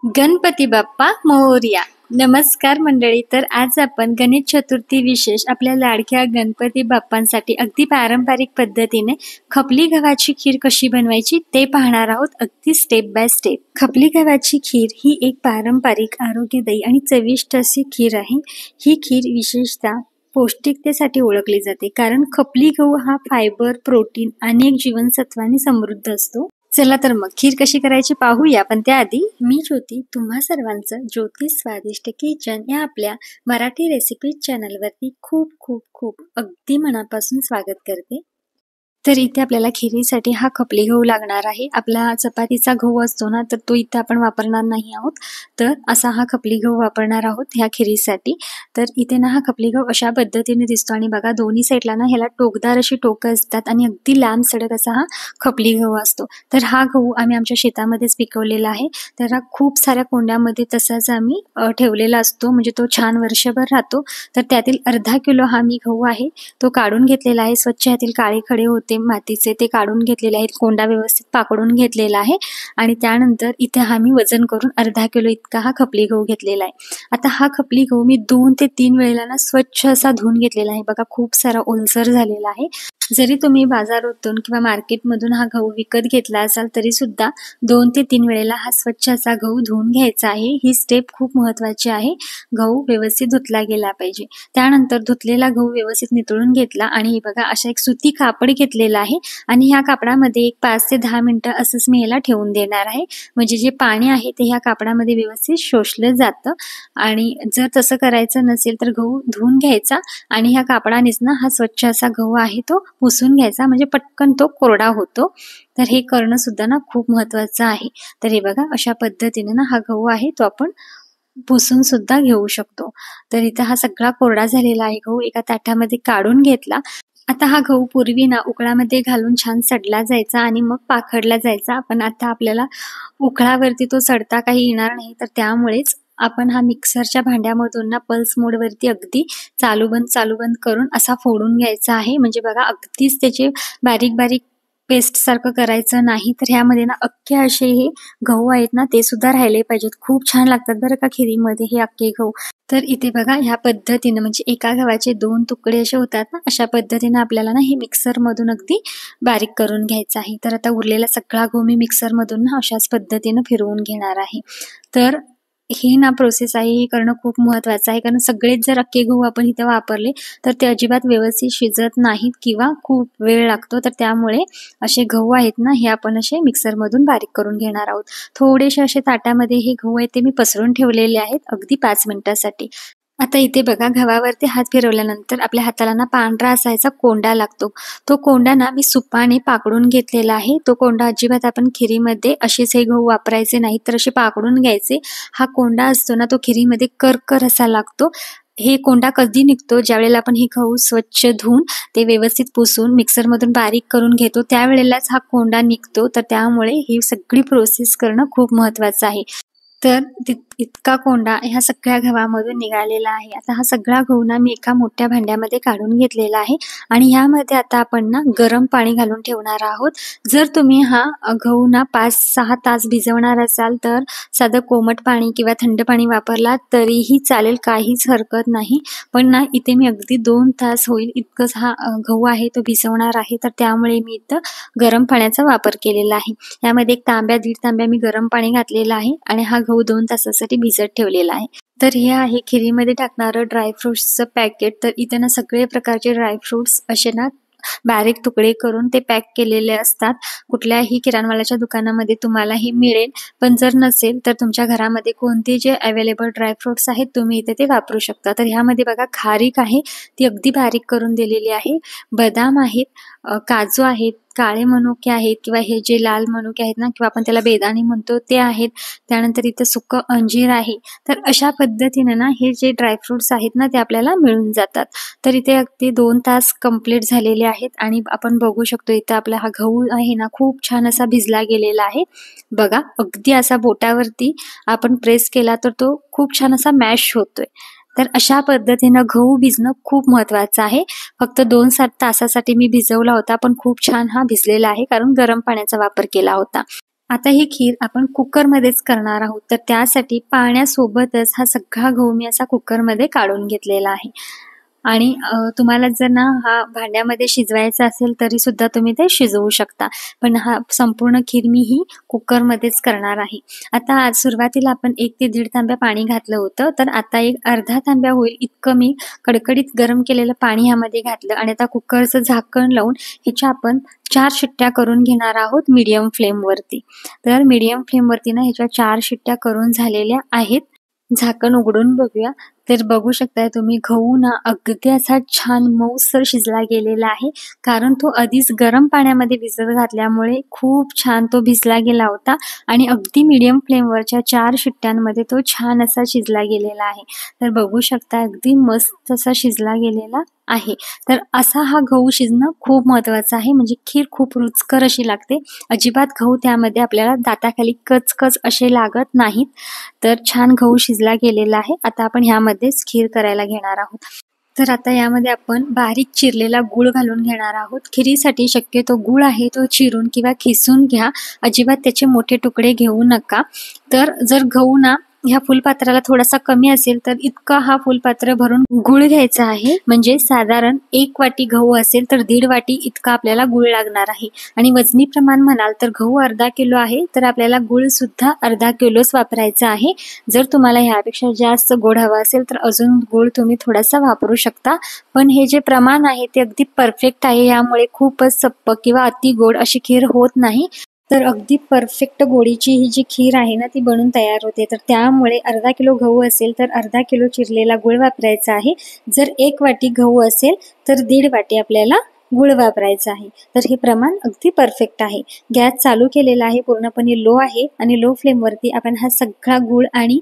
गणपती बाप्पा मोरया. नमस्कार मंडळी. तर आज आपण गणेश चतुर्थी विशेष आपल्या लाडक्या गणपती बाप्पांसाठी अगदी पारंपरिक पद्धतीने खपली गव्हाची खीर कशी बनवायची ते पाहणार आहोत, अगदी स्टेप बाय स्टेप. खपली गव्हाची खीर ही एक पारंपरिक, आरोग्यदायी आणि चविष्ट अशी खीर आहे. ही खीर विशेषतः पौष्टिकतेसाठी ओळखली जाते, कारण खपली गहू हा फायबर, प्रोटीन आणि एक जीवनसत्वाने समृद्ध असतो. चला तर मग खीर कशी करायची पाहूया. पण त्याआधी मी ज्योती तुम्हा सर्वांचं ज्योती स्वादिष्ट किचन या आपल्या मराठी रेसिपी चॅनलवरती खूप खूप खूप अगदी मनापासून स्वागत करते. तर इथे आपल्याला खिरीसाठी हा खपली गहू लागणार आहे. आपला चपातीचा गहू असतो ना, तर तो इथे आपण वापरणार नाही आहोत. तर असा हा खपली गहू वापरणार आहोत ह्या खिरीसाठी. तर इथे ना हा खपली गहू अशा पद्धतीने दिसतो आणि बघा दोन्ही साईडला ना ह्याला टोकदार अशी टोकं असतात आणि अगदी लांब सडक असा हा खपली गहू असतो. तर हा गहू आम्ही आमच्या शेतामध्येच पिकवलेला आहे. तर हा खूप साऱ्या कोंड्यामध्ये तसाच आम्ही ठेवलेला असतो, म्हणजे तो छान वर्षभर राहतो. तर त्यातील अर्धा किलो हा मी गहू आहे तो काढून घेतलेला आहे. स्वच्छ यातील काळे खडे होते मातीचे ते काढून घेतलेले आहेत. कोंडा व्यवस्थित पाकडून घेतलेला आहे आणि त्यानंतर इथे हा मी वजन करून अर्धा किलो इतका हा खपली गहू घेतलेला आहे. आता हा खपली गहू मी 2 ते 3 वेळेला ना स्वच्छ असा धुवून घेतलेला आहे. बघा खूप सारा ओलसर झालेला आहे. जरी तुम्ही बाजारातून किंवा मार्केटमधून हा गहू विकत घेतला असाल तरी सुद्धा 2 ते 3 वेळेला हा स्वच्छ असा गहू धुवून घ्यायचा आहे. ही स्टेप खूप महत्वाची आहे. गहू व्यवस्थित धुतला गेला पाहिजे. त्यानंतर धुतलेला गहू व्यवस्थित नितळून घेतला आणि हे बघा अशा एक सुती कापड घेतलेला आहे आणि ह्या कापडामध्ये एक 5 ते 10 मिनिटं असंच मी याला ठेवून देणार आहे. म्हणजे जे पाणी आहे ते ह्या कापडामध्ये व्यवस्थित शोषलं जातं. आणि जर तसं करायचं नसेल तर गहू धुवून घ्यायचा आणि ह्या कापडानेच ना हा स्वच्छ असा गहू आहे तो पुसून घ्यायचा, म्हणजे पटकन तो कोरडा होतो. तर हे करणं सुद्धा ना खूप महत्वाचं आहे. तर हे बघा अशा पद्धतीने ना हा गहू आहे तो आपण पुसून सुद्धा घेऊ शकतो. तर इथं हा सगळा कोरडा झालेला आहे गहू एका ताटामध्ये काढून घेतला. आता हा गहू पूर्वी ना उकळामध्ये घालून छान सडला जायचा आणि मग पाखडला जायचा. पण आता आपल्याला उकळावरती तो सडता काही येणार नाही, तर त्यामुळेच आपण हा मिक्सरच्या भांड्यामधून ना पल्स मोडवरती अगदी चालू बंद करून असा फोडून घ्यायचा आहे. म्हणजे बघा अगदीच त्याचे बारीक बारीक पेस्ट सारखं करायचं नाही. तर ह्यामध्ये ना अख्खे असे हे गहू आहेत ना ते सुद्धा राहिले पाहिजेत. खूप छान लागतात बरं का खिरीमध्ये हे अख्खे गहू. तर इथे बघा ह्या पद्धतीनं म्हणजे एका गव्हाचे 2 तुकडे असे होतात ना, अशा पद्धतीनं आपल्याला ना हे मिक्सर मधून अगदी बारीक करून घ्यायचं आहे. तर आता उरलेला सगळा गहू मी मिक्सर मधून ना अशाच पद्धतीनं फिरवून घेणार आहे. तर ही ना प्रोसेस आहे, ही करणं खूप महत्वाचं आहे, कारण सगळेच जर अख्खे गहू आपण इथे वापरले तर ते अजिबात व्यवस्थित शिजत नाहीत किंवा खूप वेळ लागतो. तर त्यामुळे असे गहू आहेत ना हे आपण असे मिक्सर मधून बारीक करून घेणार आहोत. थोडेसे असे ताटामध्ये हे गहू आहेत ते मी पसरून ठेवलेले आहेत अगदी 5 मिनिटासाठी. आता इथे बघा गव्हावरती हात फिरवल्यानंतर आपल्या हाताला ना पांढरा असायचा कोंडा लागतो. तो कोंडा ना मी सुपाने पाकडून घेतलेला आहे. तो कोंडा अजिबात आपण खिरीमध्ये असेच हे गहू वापरायचे नाहीत, तर असे पाकडून घ्यायचे. हा कोंडा असतो ना तो खिरीमध्ये करकर असा लागतो. हे कोंडा कधी निघतो ज्यावेळेला आपण हे गहू स्वच्छ धुवून ते व्यवस्थित पुसून मिक्सरमधून बारीक करून घेतो, त्यावेळेलाच हा कोंडा निघतो. तर त्यामुळे ही सगळी प्रोसेस करणं खूप महत्वाचं आहे. तर इतका कोंडा ह्या सगळ्या गव्हामधून निघालेला आहे. आता हा सगळा गहू ना मी एका मोठ्या भांड्यामध्ये काढून घेतलेला आहे आणि ह्यामध्ये आता आपण ना गरम पाणी घालून ठेवणार आहोत. जर तुम्ही हा गहू ना 5-6 तास भिजवणार असाल तर साधं कोमट पाणी किंवा थंड पाणी वापरला तरीही चालेल, काहीच हरकत नाही. पण ना इथे मी अगदी 2 तास होईल इतकंच हा गहू आहे तो भिजवणार आहे. तर त्यामुळे मी इथं गरम पाण्याचा वापर केलेला आहे. यामध्ये 1 तांब्या 1.5 तांब्या मी गरम पाणी घातलेलं आहे आणि हा गहू 2 तासासाठी भिजत ठेवलेला आहे. तर हे आहे खिरीमध्ये टाकणारं ड्रायफ्रुट्सचं पॅकेट. तर इथे ना सगळे प्रकारचे ड्रायफ्रुट्स असे ना बारीक तुकडे करून ते पॅक केलेले असतात. कुठल्याही किराणमालाच्या दुकानामध्ये तुम्हाला हे मिळेल. पण जर नसेल तर तुमच्या घरामध्ये कोणते जे अवेलेबल ड्रायफ्रुट्स आहेत तुम्ही इथे ते वापरू शकता. तर ह्यामध्ये बघा खारीक आहे ती अगदी बारीक करून दिलेली आहे. बदाम आहेत, काजू आहेत, काळे मनुके आहेत किंवा हे जे लाल मनुके आहेत ना किंवा आपण त्याला बेदाणे म्हणतो ते आहेत. त्यानंतर इथे सुकं अंजीर आहे. तर अशा पद्धतीने ना हे जे ड्रायफ्रुट्स आहेत ना ते आपल्याला मिळून जातात. तर इथे अगदी 2 तास कंप्लीट झालेले आहेत आणि आपण बघू शकतो इथे आपला हा गहू आहे ना खूप छान असा भिजला गेलेला आहे. बघा अगदी असा बोटावरती आपण प्रेस केला तर तो खूप छान असा मॅश होतोय. तर अशा पद्धतीनं गहू भिजणं खूप महत्वाचं आहे. फक्त 2-7 तासासाठी मी भिजवला होता, पण खूप छान हा भिजलेला आहे कारण गरम पाण्याचा वापर केला होता. आता ही खीर आपण कुकरमध्येच करणार आहोत, तर त्यासाठी पाण्यासोबतच हा सगळा गहू मी असा कुकरमध्ये काढून घेतलेला आहे. आणि तुम्हाला जर ना हा भांड्यामध्ये शिजवायचा असेल तरी सुद्धा तुम्ही ते शिजवू शकता. पण हा संपूर्ण खीर मी ही कुकरमध्येच करणार आहे. आता आज सुरुवातीला आपण 1 ते 1.5 तांब्या पाणी घातलं होतं, तर आता एक अर्धा तांब्या होईल इतकं मी कडकडीत गरम केलेलं पाणी ह्यामध्ये घातलं आणि आता कुकरचं झाकण लावून ह्याच्या आपण 4 शिट्ट्या करून घेणार आहोत मीडियम फ्लेमवरती. तर मीडियम फ्लेमवरती ना ह्याच्या 4 शिट्ट्या करून झालेल्या आहेत. झाकण उघडून बघूया, तर बघू शकताय तुम्ही गहू ना अगदी असा छान मऊसर शिजला गेलेला आहे. कारण तो आधीच गरम पाण्यामध्ये भिजत घातल्यामुळे खूप छान तो भिजला गेला होता आणि अगदी मीडियम फ्लेमवरच्या 4 शिट्ट्यांमध्ये तो छान असा शिजला गेलेला आहे. तर बघू शकता अगदी मस्त असा शिजला गेलेला आहे. तर असा हा गहू शिजणं खूप महत्वाचं आहे, म्हणजे खीर खूप रुचकर अशी लागते. अजिबात गहू त्यामध्ये आपल्याला दाताखाली कच असे लागत नाहीत. तर छान गहू शिजला गेलेला आहे. आता आपण ह्यामध्येच खीर करायला घेणार आहोत. तर आता यामध्ये आपण बारीक चिरलेला गूळ घालून घेणार आहोत. खिरीसाठी शक्यतो गूळ आहे तो चिरून किंवा खिसून घ्या. अजिबात त्याचे मोठे तुकडे घेऊ नका. तर जर गहू ना ह्या फुलपात्राला थोडासा कमी असेल तर इतका हा फुलपात्र भरून गूळ घ्यायचा आहे. म्हणजे साधारण 1 वाटी गहू असेल तर 1.5 वाटी इतका आपल्याला गूळ लागणार आहे. आणि वजनी प्रमाण म्हणाल तर गहू अर्धा किलो आहे तर आपल्याला गूळ सुद्धा अर्धा किलोच वापरायचा आहे. जर तुम्हाला ह्यापेक्षा जास्त गोड हवा असेल तर अजून गूळ तुम्ही थोडासा वापरू शकता. पण हे जे प्रमाण आहे ते अगदी परफेक्ट आहे. यामुळे खूपच सप्पक किंवा अति गोड अशी खीर होत नाही. तर अगदी परफेक्ट गोडीची ही जी खीर आहे ना ती बनून तयार होते. तर त्यामुळे अर्धा किलो गहू असेल तर अर्धा किलो चिरलेला गूळ वापरायचा आहे. जर 1 वाटी गहू असेल तर 1.5 वाटी आपल्याला गूळ वापरायचा आहे. तर हे प्रमाण अगदी परफेक्ट आहे. गॅस चालू केलेला आहे, पूर्णपणे लो आहे आणि लो फ्लेमवरती आपण हा सगळा गूळ आणि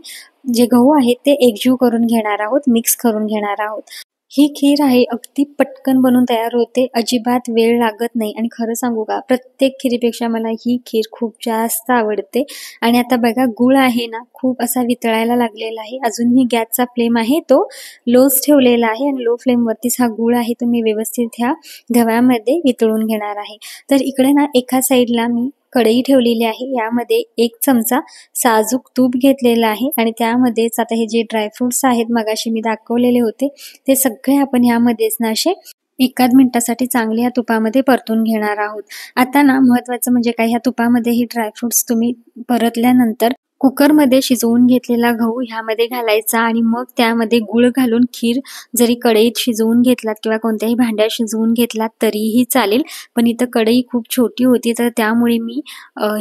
जे गहू आहेत ते एकजीव करून घेणार आहोत, मिक्स करून घेणार आहोत. ही खीर आहे अगदी पटकन बनून तयार होते, अजिबात वेळ लागत नाही. आणि खरं सांगू का, प्रत्येक खिरीपेक्षा मला ही खीर खूप जास्त आवडते. आणि आता बघा गूळ आहे ना खूप असा वितळायला लागलेला आहे. अजून मी गॅसचा फ्लेम आहे तो लोच ठेवलेला आहे आणि लो फ्लेमवरतीच हा गूळ आहे तो मी व्यवस्थित ह्या गव्हामध्ये वितळून घेणार आहे. तर इकडे ना एका साईडला मी कढई ठेवलेली आहे. यामध्ये 1 चमचा साजूक तूप घेतलेलं आहे आणि त्यामध्येच आता हे जे ड्रायफ्रुट्स आहेत मगाशी मी दाखवलेले होते ते सगळे आपण ह्यामध्येच ना असे 1 मिनिटासाठी चांगले ह्या तुपामध्ये परतून घेणार आहोत. आता ना महत्वाचं म्हणजे काय, ह्या तुपामध्ये हे ड्रायफ्रुट्स तुम्ही परतल्यानंतर कुकरमध्ये शिजवून घेतलेला गहू ह्यामध्ये घालायचा आणि मग त्यामध्ये गूळ घालून खीर जरी कढईत शिजवून घेतलात किंवा कोणत्याही भांड्यात शिजवून घेतलात तरीही चालेल. पण इथं कढई खूप छोटी होती तर त्यामुळे मी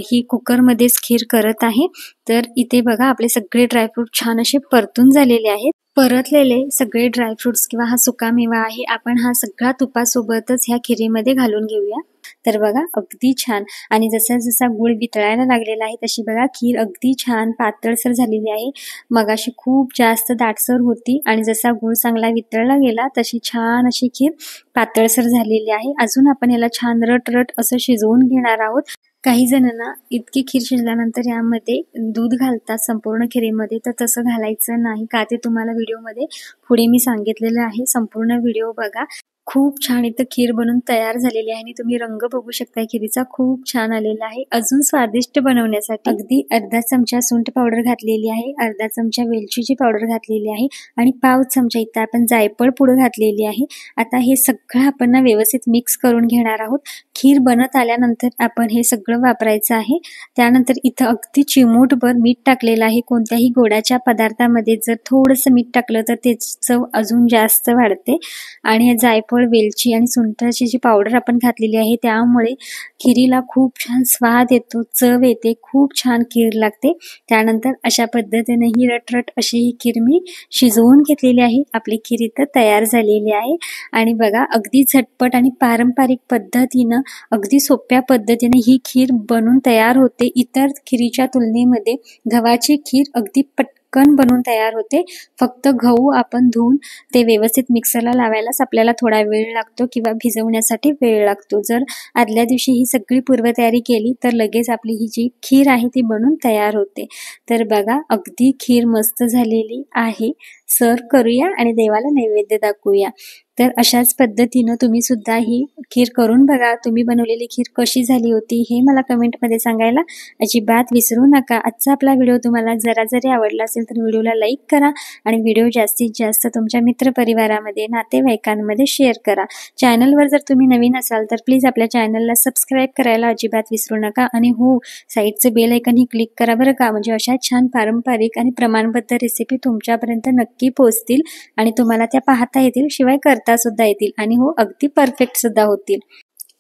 ही कुकरमध्येच खीर करत आहे. तर इथे बघा आपले सगळे ड्रायफ्रूट छान असे परतून झालेले आहेत. परतलेले सगळे ड्रायफ्रुट्स किंवा हा सुकामेवा आहे आपण हा सगळा तुपासोबतच ह्या खिरीमध्ये घालून घेऊया. तर बघा अगदी छान. आणि जसा जसा गूळ वितळायला लागलेला आहे तशी बघा खीर अगदी छान पातळसर झालेली आहे. मगाशी खूप जास्त दाटसर होती आणि जसा गूळ चांगला वितळला गेला तशी छान अशी खीर पातळसर झालेली आहे. अजून आपण याला छान रट असं शिजवून घेणार आहोत. काही जणांना इतकी खीर शिजल्यानंतर यामध्ये दूध घालतात संपूर्ण खिरीमध्ये, तर तसं घालायचं नाही. का ते तुम्हाला व्हिडिओमध्ये पुढे मी सांगितलेलं आहे. संपूर्ण व्हिडिओ बघा. खूप छान इथं खीर बनून तयार झालेली आहे आणि तुम्ही रंग बघू शकता खिरीचा खूप छान आलेला आहे. अजून स्वादिष्ट बनवण्यासाठी अगदी अर्धा चमचा सुंठ पावडर घातलेली आहे, अर्धा चमचा वेलचीची पावडर घातलेली आहे आणि पाव चमचा इथं आपण जायफळ पूड घातलेली आहे. आता हे सगळं आपण ना व्यवस्थित मिक्स करून घेणार आहोत. खीर बनत आल्यानंतर आपण हे सगळं वापरायचं आहे. त्यानंतर इथं अगदी चिमूटभर मीठ टाकलेलं आहे. कोणत्याही गोडाच्या पदार्थामध्ये जर थोडंसं मीठ टाकलं तर त्याची चव अजून जास्त वाढते. आणि जायफळ, वेलची आणि सुंठाची जी पावडर आपण घातलेली आहे त्यामुळे खिरीला खूप छान स्वाद येतो, चव येते, खूप छान खीर लागते. त्यानंतर अशा पद्धतीने ही रटरट अशी ही खीर मी शिजवून घेतलेली आहे. आपली खीर इथं तयार झालेली आहे. आणि बघा अगदी झटपट आणि पारंपरिक पद्धतीनं अगदी सोप्या पद्धतीने ही खीर बनून तयार होते. इतर खिरीच्या तुलनेमध्ये गव्हाची खीर अगदी पटकन बनून तयार होते. फक्त गहू आपण धुवून ते व्यवस्थित मिक्सरला लावायलाच आपल्याला थोडा वेळ लागतो किंवा भिजवण्यासाठी वेळ लागतो. जर आदल्या दिवशी ही सगळी पूर्वतयारी केली तर लगेच आपली ही जी खीर आहे ती बनून तयार होते. तर बघा अगदी खीर मस्त झालेली आहे. सर्व करूया आणि देवाला नैवेद्य दाखवूया। तर अशाच पद्धतीनं तुम्ही सुद्धा ही खीर करून बघा। तुम्ही बनवलेली खीर कशी झाली होती हे मला कमेंटमध्ये सांगायला अजिबात विसरू नका। आजचा आपला व्हिडिओ तुम्हाला जरा जरी आवडला असेल तर व्हिडिओला लाईक करा आणि व्हिडिओ जास्तीत जास्त तुमच्या मित्रपरिवारामध्ये, नातेवाईकांमध्ये शेअर करा। चॅनलवर जर तुम्ही नवीन असाल तर प्लीज आपल्या चॅनलला सबस्क्राईब करायला अजिबात विसरू नका आणि हो, साईडचं बेल आयकन ही क्लिक करा बरं का, म्हणजे अशा छान पारंपरिक आणि प्रमाणबद्ध रेसिपी तुमच्यापर्यंत नक्की पोहोचतील आणि तुम्हाला त्या पाहता येतील, शिवाय करता सुद्धा येतील आणि हो, अगदी परफेक्ट सुद्धा होतील।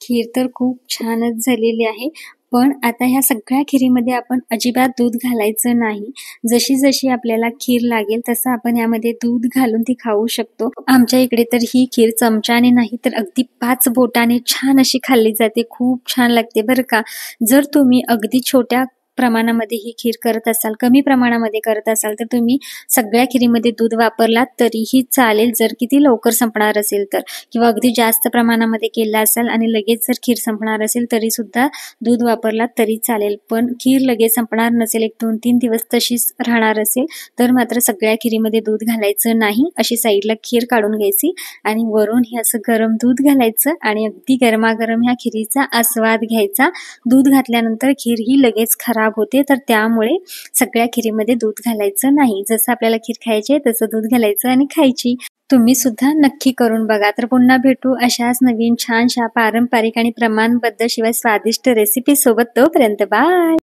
खीर तर खूप छानच झालेली आहे, पण आता ह्या सगळ्या खिरीमध्ये आपण अजिबात दूध घालायचं नाही। जशी जशी आपल्याला खीर लागेल तसं आपण यामध्ये दूध घालून ती खाऊ शकतो। आमच्या इकडे तर ही खीर चमच्याने नाही तर अगदी 5 बोटाने छान अशी खाल्ली जाते, खूप छान लागते बरं का। जर तुम्ही अगदी छोट्या प्रमाणामध्ये ही खीर करत असाल, कमी प्रमाणामध्ये करत असाल तर तुम्ही सगळ्या खिरीमध्ये दूध वापरलात तरीही चालेल, जर किती लवकर संपणार असेल तर, किंवा अगदी जास्त प्रमाणामध्ये केला असाल आणि लगेच जर खीर संपणार असेल तरी सुद्धा दूध वापरलात तरी चालेल। पण खीर लगेच संपणार नसेल, 1-2-3 दिवस तशीच राहणार असेल तर मात्र सगळ्या खिरीमध्ये दूध घालायचं नाही। अशी साईडला खीर काढून घ्यायची आणि वरून हे असं गरम दूध घालायचं आणि अगदी गरमागरम ह्या खिरीचा आस्वाद घ्यायचा। दूध घातल्यानंतर खीर ही लगेच खराब होते, तर त्यामुळे सगळ्या खिरीमध्ये दूध घालायचं नाही। जसं आपल्याला खीर खायची तसं दूध घालायचं आणि खायची। तुम्ही सुद्धा नक्की करून बघा। तर पुन्हा भेटू अशाच नवीन छानशा पारंपरिक आणि प्रमाणबद्ध शिवाय स्वादिष्ट रेसिपी सोबत। तोपर्यंत बाय।